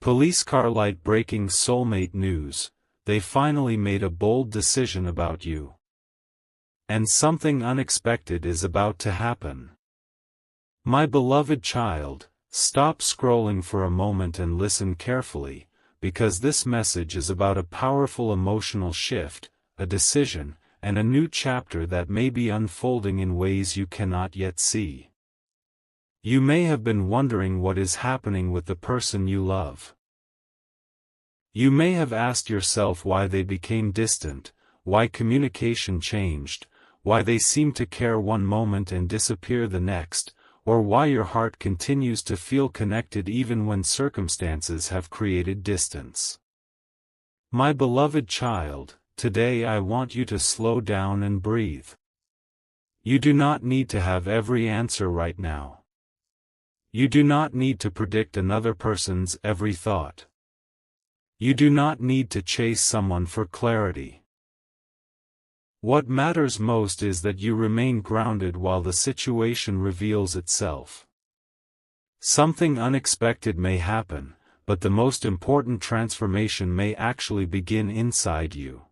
Police car light breaking soulmate news, they finally made a bold decision about you. And something unexpected is about to happen. My beloved child, stop scrolling for a moment and listen carefully, because this message is about a powerful emotional shift, a decision, and a new chapter that may be unfolding in ways you cannot yet see. You may have been wondering what is happening with the person you love. You may have asked yourself why they became distant, why communication changed, why they seem to care one moment and disappear the next, or why your heart continues to feel connected even when circumstances have created distance. My beloved child, today I want you to slow down and breathe. You do not need to have every answer right now. You do not need to predict another person's every thought. You do not need to chase someone for clarity. What matters most is that you remain grounded while the situation reveals itself. Something unexpected may happen, but the most important transformation may actually begin inside you.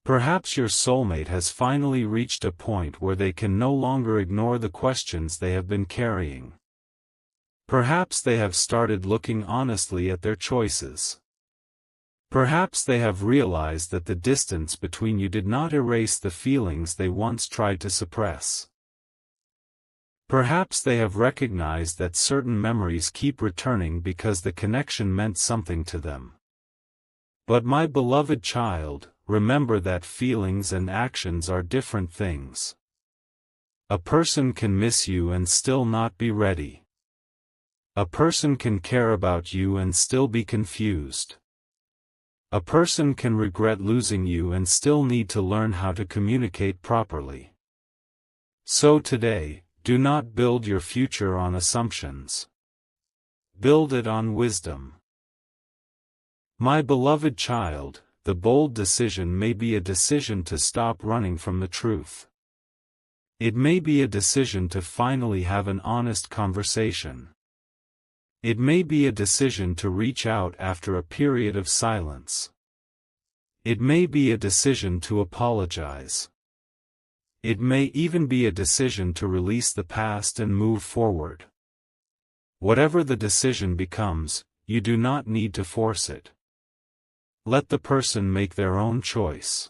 Perhaps your soulmate has finally reached a point where they can no longer ignore the questions they have been carrying. Perhaps they have started looking honestly at their choices. Perhaps they have realized that the distance between you did not erase the feelings they once tried to suppress. Perhaps they have recognized that certain memories keep returning because the connection meant something to them. But my beloved child, remember that feelings and actions are different things. A person can miss you and still not be ready. A person can care about you and still be confused. A person can regret losing you and still need to learn how to communicate properly. So today, do not build your future on assumptions. Build it on wisdom. My beloved child, the bold decision may be a decision to stop running from the truth. It may be a decision to finally have an honest conversation. It may be a decision to reach out after a period of silence. It may be a decision to apologize. It may even be a decision to release the past and move forward. Whatever the decision becomes, you do not need to force it. Let the person make their own choice.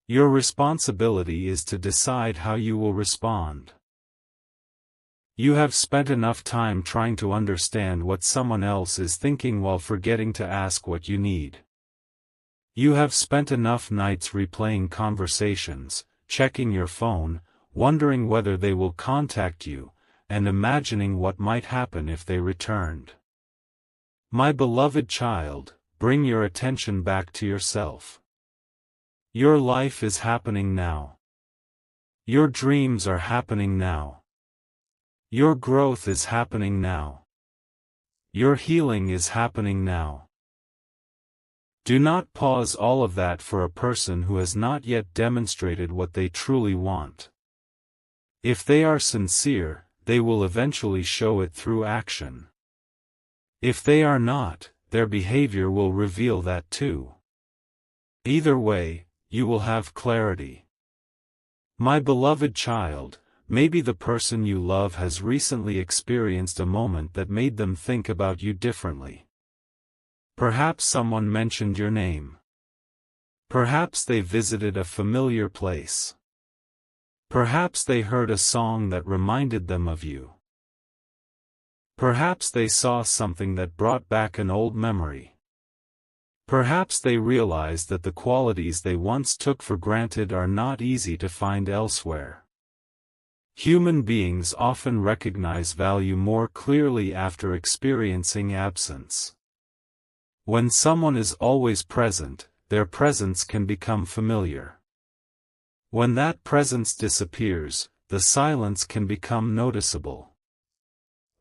Your responsibility is to decide how you will respond. You have spent enough time trying to understand what someone else is thinking while forgetting to ask what you need. You have spent enough nights replaying conversations, checking your phone, wondering whether they will contact you, and imagining what might happen if they returned. My beloved child, bring your attention back to yourself. Your life is happening now. Your dreams are happening now. Your growth is happening now. Your healing is happening now. Do not pause all of that for a person who has not yet demonstrated what they truly want. If they are sincere, they will eventually show it through action. If they are not, their behavior will reveal that too. Either way, you will have clarity. My beloved child, maybe the person you love has recently experienced a moment that made them think about you differently. Perhaps someone mentioned your name. Perhaps they visited a familiar place. Perhaps they heard a song that reminded them of you. Perhaps they saw something that brought back an old memory. Perhaps they realized that the qualities they once took for granted are not easy to find elsewhere. Human beings often recognize value more clearly after experiencing absence. When someone is always present, their presence can become familiar. When that presence disappears, the silence can become noticeable.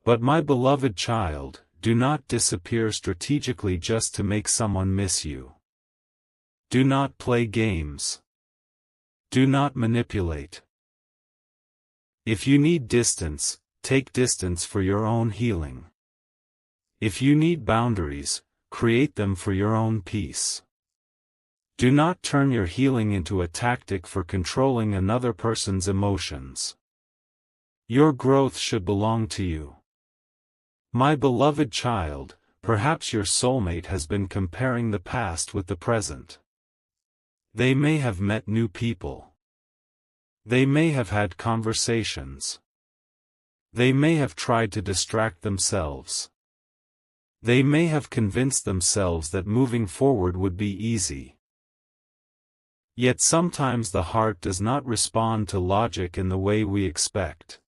But my beloved child, do not disappear strategically just to make someone miss you. Do not play games. Do not manipulate. If you need distance, take distance for your own healing. If you need boundaries, create them for your own peace. Do not turn your healing into a tactic for controlling another person's emotions. Your growth should belong to you. My beloved child, perhaps your soulmate has been comparing the past with the present. They may have met new people. They may have had conversations. They may have tried to distract themselves. They may have convinced themselves that moving forward would be easy. Yet sometimes the heart does not respond to logic in the way we expect.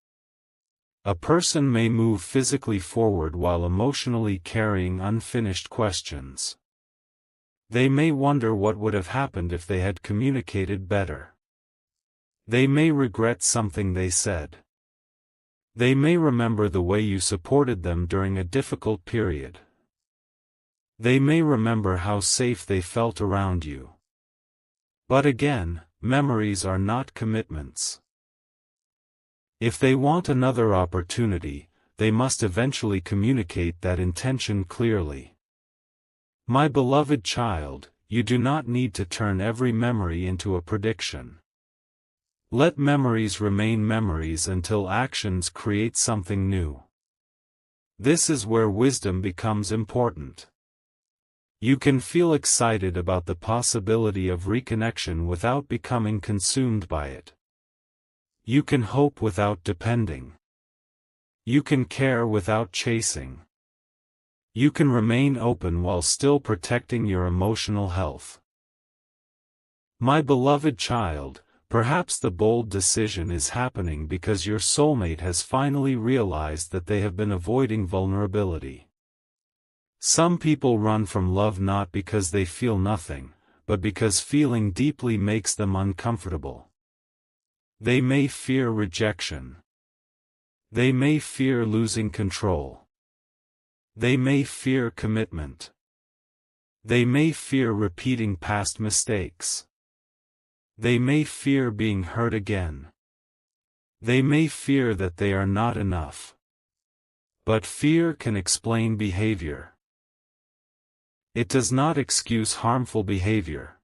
A person may move physically forward while emotionally carrying unfinished questions. They may wonder what would have happened if they had communicated better. They may regret something they said. They may remember the way you supported them during a difficult period. They may remember how safe they felt around you. But again, memories are not commitments. If they want another opportunity, they must eventually communicate that intention clearly. My beloved child, you do not need to turn every memory into a prediction. Let memories remain memories until actions create something new. This is where wisdom becomes important. You can feel excited about the possibility of reconnection without becoming consumed by it. You can hope without depending. You can care without chasing. You can remain open while still protecting your emotional health. My beloved child, perhaps the bold decision is happening because your soulmate has finally realized that they have been avoiding vulnerability. Some people run from love not because they feel nothing, but because feeling deeply makes them uncomfortable. They may fear rejection. They may fear losing control. They may fear commitment. They may fear repeating past mistakes. They may fear being hurt again. They may fear that they are not enough. But fear can explain behavior. It does not excuse harmful behavior.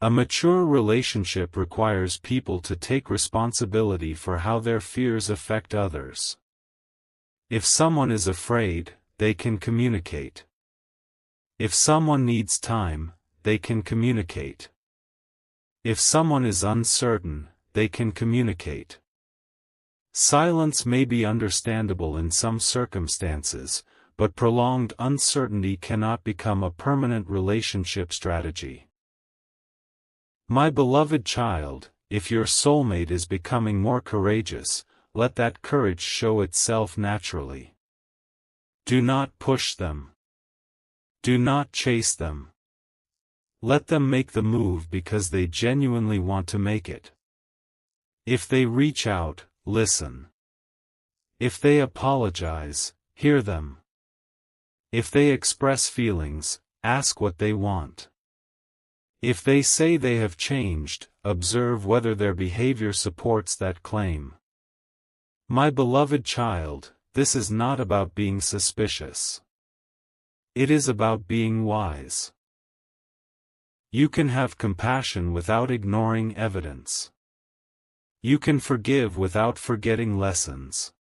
A mature relationship requires people to take responsibility for how their fears affect others. If someone is afraid, they can communicate. If someone needs time, they can communicate. If someone is uncertain, they can communicate. Silence may be understandable in some circumstances, but prolonged uncertainty cannot become a permanent relationship strategy. My beloved child, if your soulmate is becoming more courageous, let that courage show itself naturally. Do not push them. Do not chase them. Let them make the move because they genuinely want to make it. If they reach out, listen. If they apologize, hear them. If they express feelings, ask what they want. If they say they have changed, observe whether their behavior supports that claim. My beloved child, this is not about being suspicious. It is about being wise. You can have compassion without ignoring evidence. You can forgive without forgetting lessons.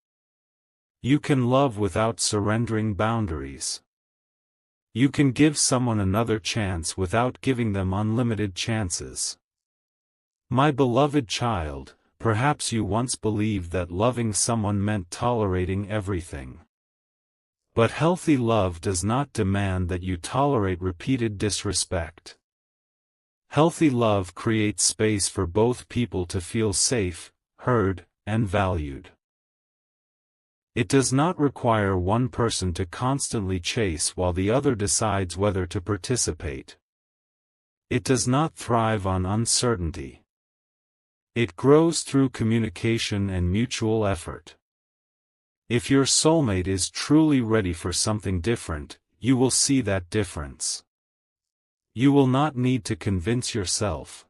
You can love without surrendering boundaries. You can give someone another chance without giving them unlimited chances. My beloved child, perhaps you once believed that loving someone meant tolerating everything. But healthy love does not demand that you tolerate repeated disrespect. Healthy love creates space for both people to feel safe, heard, and valued. It does not require one person to constantly chase while the other decides whether to participate. It does not thrive on uncertainty. It grows through communication and mutual effort. If your soulmate is truly ready for something different, you will see that difference. You will not need to convince yourself.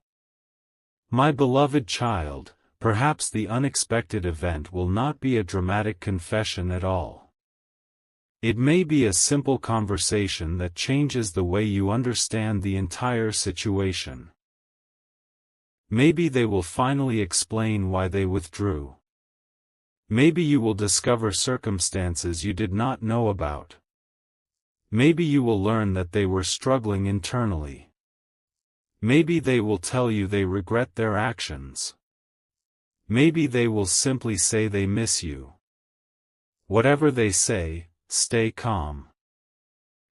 My beloved child, perhaps the unexpected event will not be a dramatic confession at all. It may be a simple conversation that changes the way you understand the entire situation. Maybe they will finally explain why they withdrew. Maybe you will discover circumstances you did not know about. Maybe you will learn that they were struggling internally. Maybe they will tell you they regret their actions. Maybe they will simply say they miss you. Whatever they say, stay calm.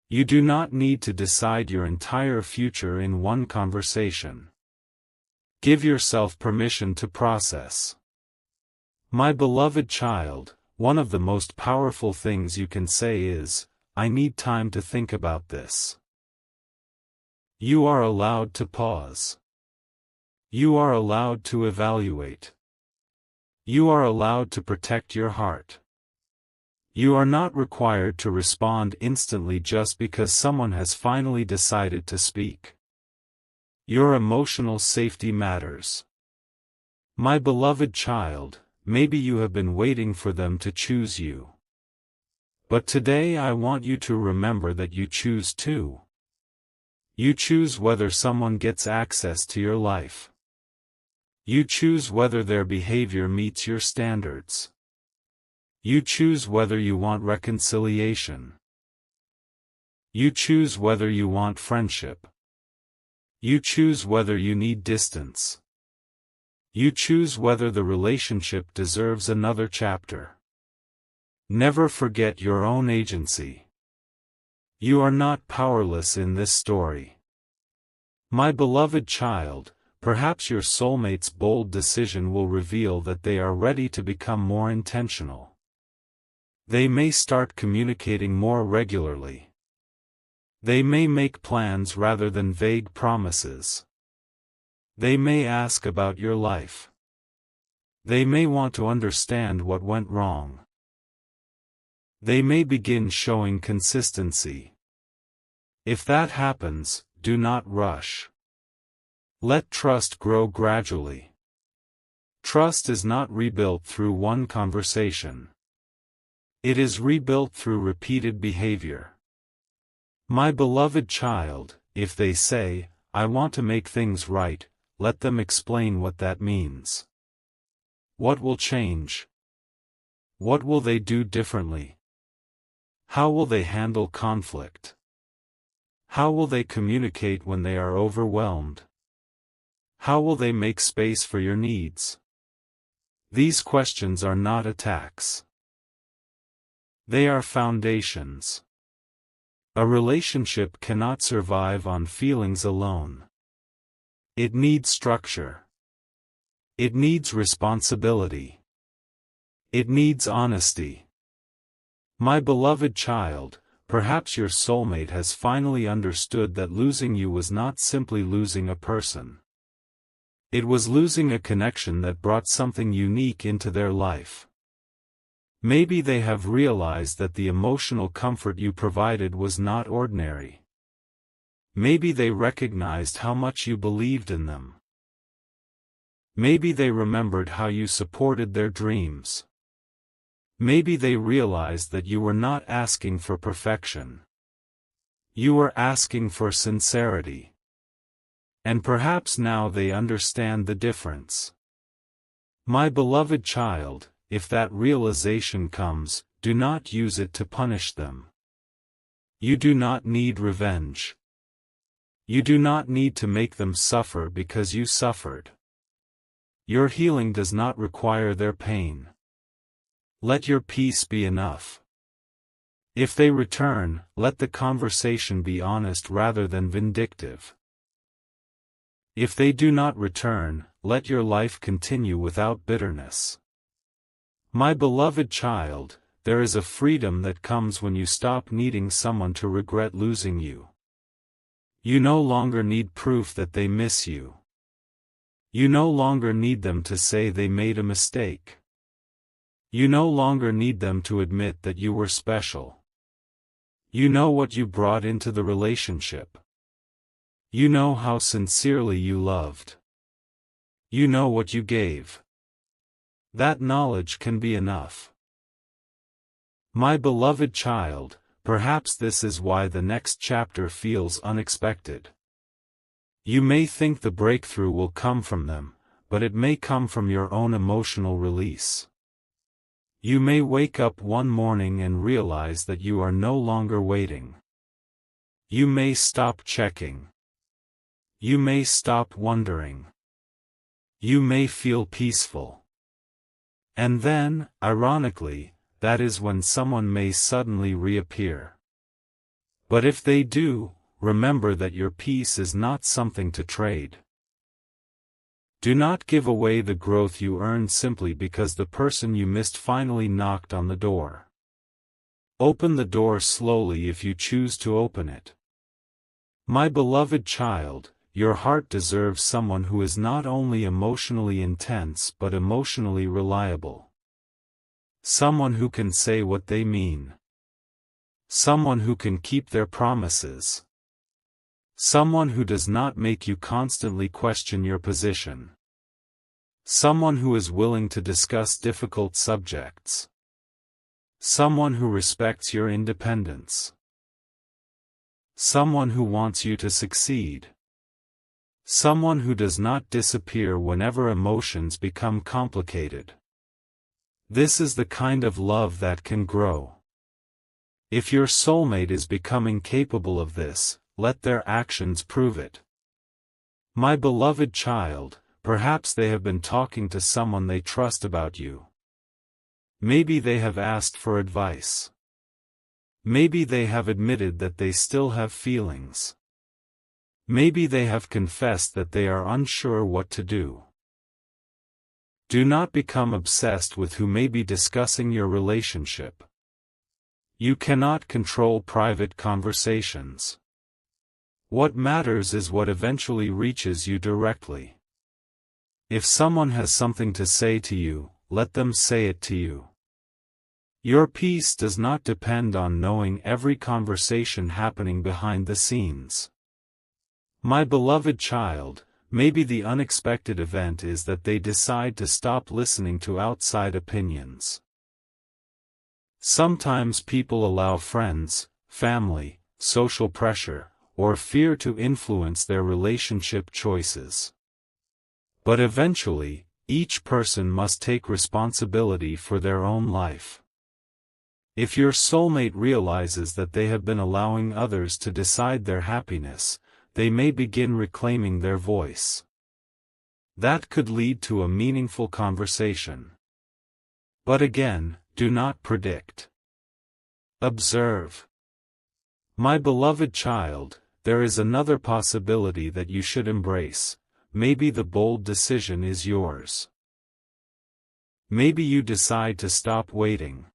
You do not need to decide your entire future in one conversation. Give yourself permission to process. My beloved child, one of the most powerful things you can say is, I need time to think about this. You are allowed to pause. You are allowed to evaluate. You are allowed to protect your heart. You are not required to respond instantly just because someone has finally decided to speak. Your emotional safety matters. My beloved child, maybe you have been waiting for them to choose you. But today I want you to remember that you choose too. You choose whether someone gets access to your life. You choose whether their behavior meets your standards. You choose whether you want reconciliation. You choose whether you want friendship. You choose whether you need distance. You choose whether the relationship deserves another chapter. Never forget your own agency. You are not powerless in this story. My beloved child, perhaps your soulmate's bold decision will reveal that they are ready to become more intentional. They may start communicating more regularly. They may make plans rather than vague promises. They may ask about your life. They may want to understand what went wrong. They may begin showing consistency. If that happens, do not rush. Let trust grow gradually. Trust is not rebuilt through one conversation. It is rebuilt through repeated behavior. My beloved child, if they say, I want to make things right, let them explain what that means. What will change? What will they do differently? How will they handle conflict? How will they communicate when they are overwhelmed? How will they make space for your needs? These questions are not attacks. They are foundations. A relationship cannot survive on feelings alone. It needs structure. It needs responsibility. It needs honesty. My beloved child, perhaps your soulmate has finally understood that losing you was not simply losing a person. It was losing a connection that brought something unique into their life. Maybe they have realized that the emotional comfort you provided was not ordinary. Maybe they recognized how much you believed in them. Maybe they remembered how you supported their dreams. Maybe they realized that you were not asking for perfection. You were asking for sincerity. And perhaps now they understand the difference. My beloved child, if that realization comes, do not use it to punish them. You do not need revenge. You do not need to make them suffer because you suffered. Your healing does not require their pain. Let your peace be enough. If they return, let the conversation be honest rather than vindictive. If they do not return, let your life continue without bitterness. My beloved child, there is a freedom that comes when you stop needing someone to regret losing you. You no longer need proof that they miss you. You no longer need them to say they made a mistake. You no longer need them to admit that you were special. You know what you brought into the relationship. You know how sincerely you loved. You know what you gave. That knowledge can be enough. My beloved child, perhaps this is why the next chapter feels unexpected. You may think the breakthrough will come from them, but it may come from your own emotional release. You may wake up one morning and realize that you are no longer waiting. You may stop checking. You may stop wondering. You may feel peaceful. And then, ironically, that is when someone may suddenly reappear. But if they do, remember that your peace is not something to trade. Do not give away the growth you earned simply because the person you missed finally knocked on the door. Open the door slowly if you choose to open it. My beloved child, your heart deserves someone who is not only emotionally intense but emotionally reliable. Someone who can say what they mean. Someone who can keep their promises. Someone who does not make you constantly question your position. Someone who is willing to discuss difficult subjects. Someone who respects your independence. Someone who wants you to succeed. Someone who does not disappear whenever emotions become complicated. This is the kind of love that can grow. If your soulmate is becoming capable of this, let their actions prove it. My beloved child, perhaps they have been talking to someone they trust about you. Maybe they have asked for advice. Maybe they have admitted that they still have feelings. Maybe they have confessed that they are unsure what to do. Do not become obsessed with who may be discussing your relationship. You cannot control private conversations. What matters is what eventually reaches you directly. If someone has something to say to you, let them say it to you. Your peace does not depend on knowing every conversation happening behind the scenes. My beloved child, maybe the unexpected event is that they decide to stop listening to outside opinions. Sometimes people allow friends, family, social pressure, or fear to influence their relationship choices. But eventually, each person must take responsibility for their own life. If your soulmate realizes that they have been allowing others to decide their happiness, they may begin reclaiming their voice. That could lead to a meaningful conversation. But again, do not predict. Observe. My beloved child, there is another possibility that you should embrace. Maybe the bold decision is yours. Maybe you decide to stop waiting.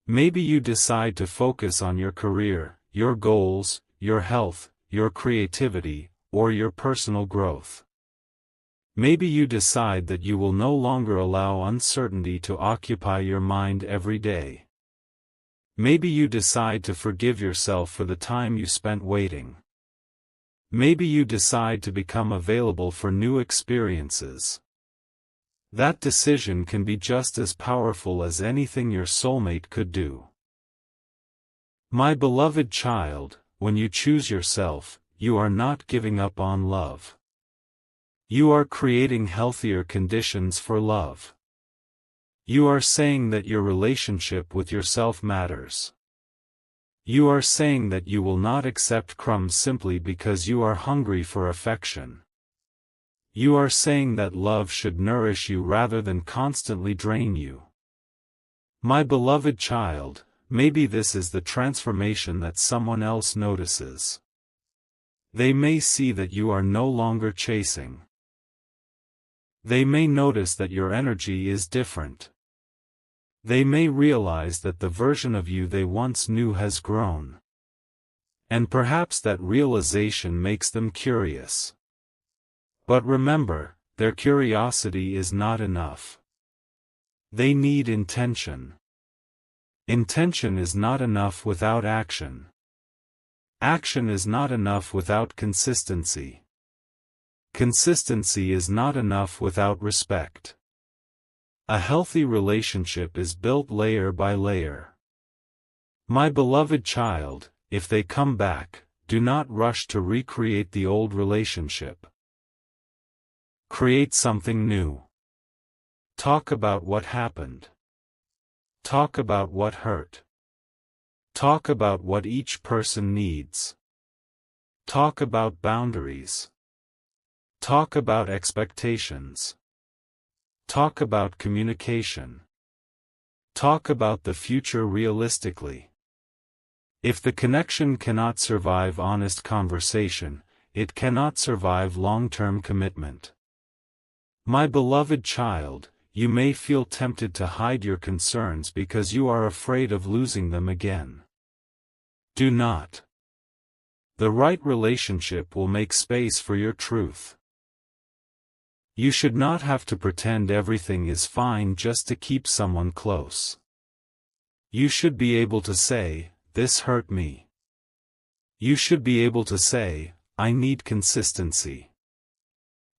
Maybe you decide to focus on your career, your goals, your health, your creativity, or your personal growth. Maybe you decide that you will no longer allow uncertainty to occupy your mind every day. Maybe you decide to forgive yourself for the time you spent waiting. Maybe you decide to become available for new experiences. That decision can be just as powerful as anything your soulmate could do. My beloved child, when you choose yourself, you are not giving up on love. You are creating healthier conditions for love. You are saying that your relationship with yourself matters. You are saying that you will not accept crumbs simply because you are hungry for affection. You are saying that love should nourish you rather than constantly drain you. My beloved child, maybe this is the transformation that someone else notices. They may see that you are no longer chasing. They may notice that your energy is different. They may realize that the version of you they once knew has grown. And perhaps that realization makes them curious. But remember, their curiosity is not enough. They need intention. Intention is not enough without action. Action is not enough without consistency. Consistency is not enough without respect. A healthy relationship is built layer by layer. My beloved child, if they come back, do not rush to recreate the old relationship. Create something new. Talk about what happened. Talk about what hurt. Talk about what each person needs. Talk about boundaries. Talk about expectations. Talk about communication. Talk about the future realistically. If the connection cannot survive honest conversation, it cannot survive long-term commitment. My beloved child, you may feel tempted to hide your concerns because you are afraid of losing them again. Do not. The right relationship will make space for your truth. You should not have to pretend everything is fine just to keep someone close. You should be able to say, "This hurt me." You should be able to say, "I need consistency."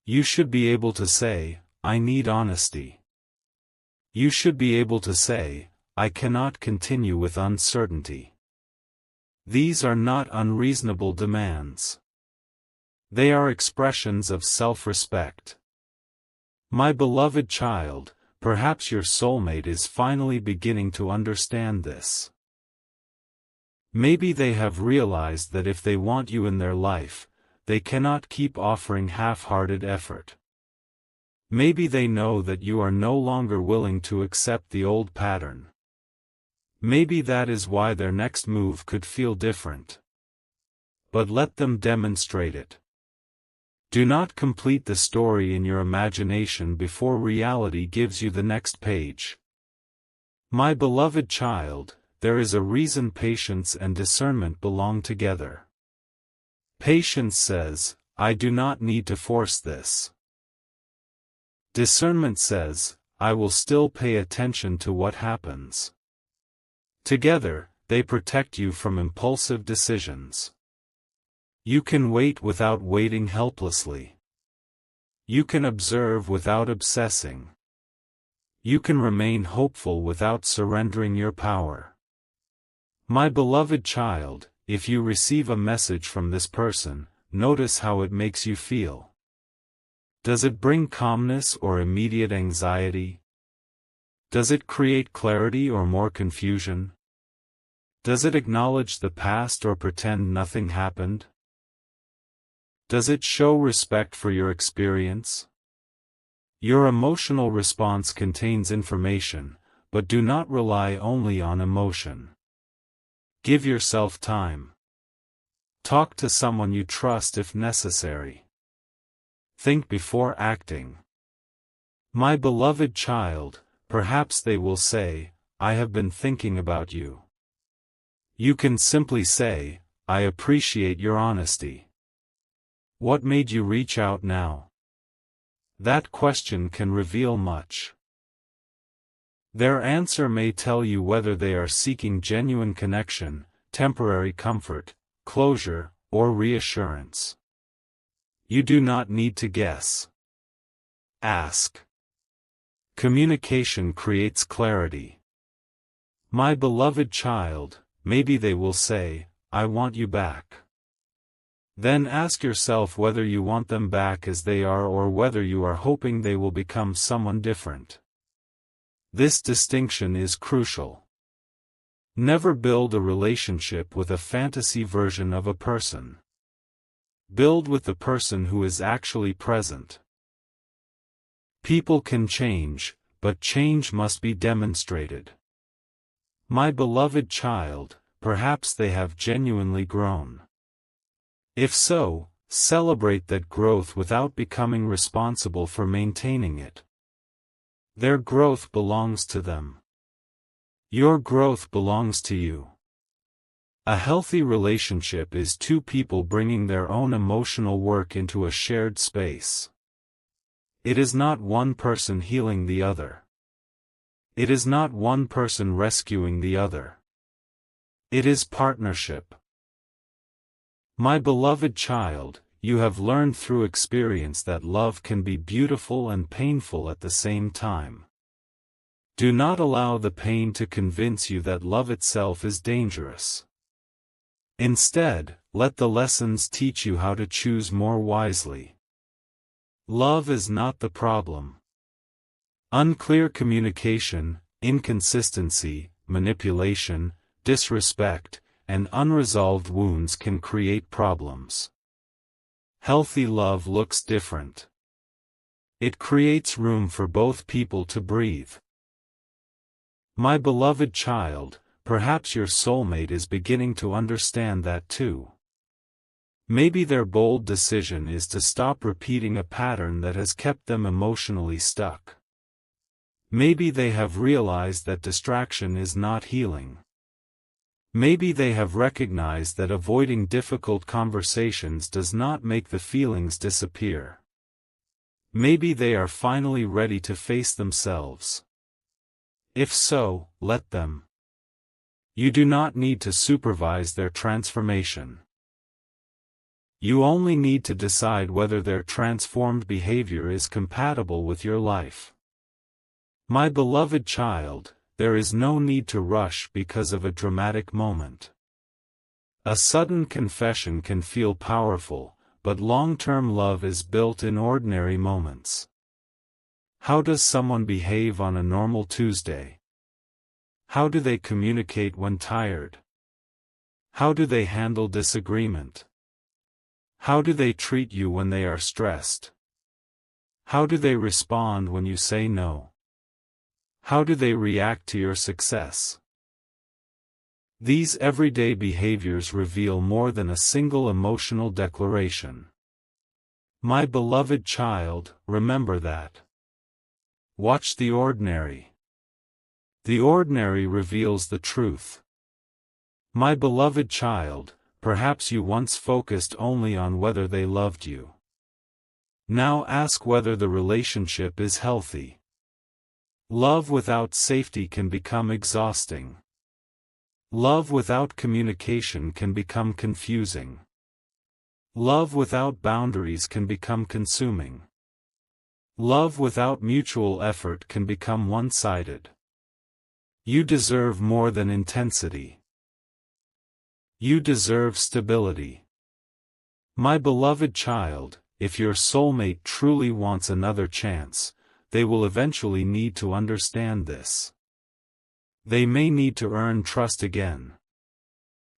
You should be able to say, "I need honesty." You should be able to say, "I cannot continue with uncertainty." These are not unreasonable demands. They are expressions of self-respect. My beloved child, perhaps your soulmate is finally beginning to understand this. Maybe they have realized that if they want you in their life, they cannot keep offering half-hearted effort. Maybe they know that you are no longer willing to accept the old pattern. Maybe that is why their next move could feel different. But let them demonstrate it. Do not complete the story in your imagination before reality gives you the next page. My beloved child, there is a reason patience and discernment belong together. Patience says, "I do not need to force this." Discernment says, "I will still pay attention to what happens." Together, they protect you from impulsive decisions. You can wait without waiting helplessly. You can observe without obsessing. You can remain hopeful without surrendering your power. My beloved child, if you receive a message from this person, notice how it makes you feel. Does it bring calmness or immediate anxiety? Does it create clarity or more confusion? Does it acknowledge the past or pretend nothing happened? Does it show respect for your experience? Your emotional response contains information, but do not rely only on emotion. Give yourself time. Talk to someone you trust if necessary. Think before acting. My beloved child, perhaps they will say, "I have been thinking about you." You can simply say, "I appreciate your honesty. What made you reach out now?" That question can reveal much. Their answer may tell you whether they are seeking genuine connection, temporary comfort, closure, or reassurance. You do not need to guess. Ask. Communication creates clarity. My beloved child, maybe they will say, "I want you back." Then ask yourself whether you want them back as they are or whether you are hoping they will become someone different. This distinction is crucial. Never build a relationship with a fantasy version of a person. Build with the person who is actually present. People can change, but change must be demonstrated. My beloved child, perhaps they have genuinely grown. If so, celebrate that growth without becoming responsible for maintaining it. Their growth belongs to them. Your growth belongs to you. A healthy relationship is two people bringing their own emotional work into a shared space. It is not one person healing the other. It is not one person rescuing the other. It is partnership. My beloved child, you have learned through experience that love can be beautiful and painful at the same time. Do not allow the pain to convince you that love itself is dangerous. Instead, let the lessons teach you how to choose more wisely. Love is not the problem. Unclear communication, inconsistency, manipulation, disrespect, and unresolved wounds can create problems. Healthy love looks different. It creates room for both people to breathe. My beloved child, perhaps your soulmate is beginning to understand that too. Maybe their bold decision is to stop repeating a pattern that has kept them emotionally stuck. Maybe they have realized that distraction is not healing. Maybe they have recognized that avoiding difficult conversations does not make the feelings disappear. Maybe they are finally ready to face themselves. If so, let them. You do not need to supervise their transformation. You only need to decide whether their transformed behavior is compatible with your life. My beloved child, there is no need to rush because of a dramatic moment. A sudden confession can feel powerful, but long-term love is built in ordinary moments. How does someone behave on a normal Tuesday? How do they communicate when tired? How do they handle disagreement? How do they treat you when they are stressed? How do they respond when you say no? How do they react to your success? These everyday behaviors reveal more than a single emotional declaration. My beloved child, remember that. Watch the ordinary. The ordinary reveals the truth. My beloved child, perhaps you once focused only on whether they loved you. Now ask whether the relationship is healthy. Love without safety can become exhausting. Love without communication can become confusing. Love without boundaries can become consuming. Love without mutual effort can become one-sided. You deserve more than intensity. You deserve stability. My beloved child, if your soulmate truly wants another chance, they will eventually need to understand this. They may need to earn trust again.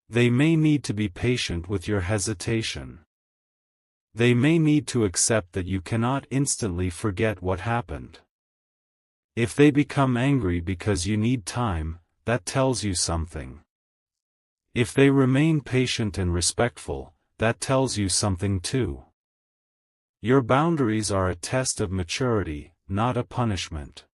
They may need to be patient with your hesitation. They may need to accept that you cannot instantly forget what happened. If they become angry because you need time, that tells you something. If they remain patient and respectful, that tells you something too. Your boundaries are a test of maturity, not a punishment.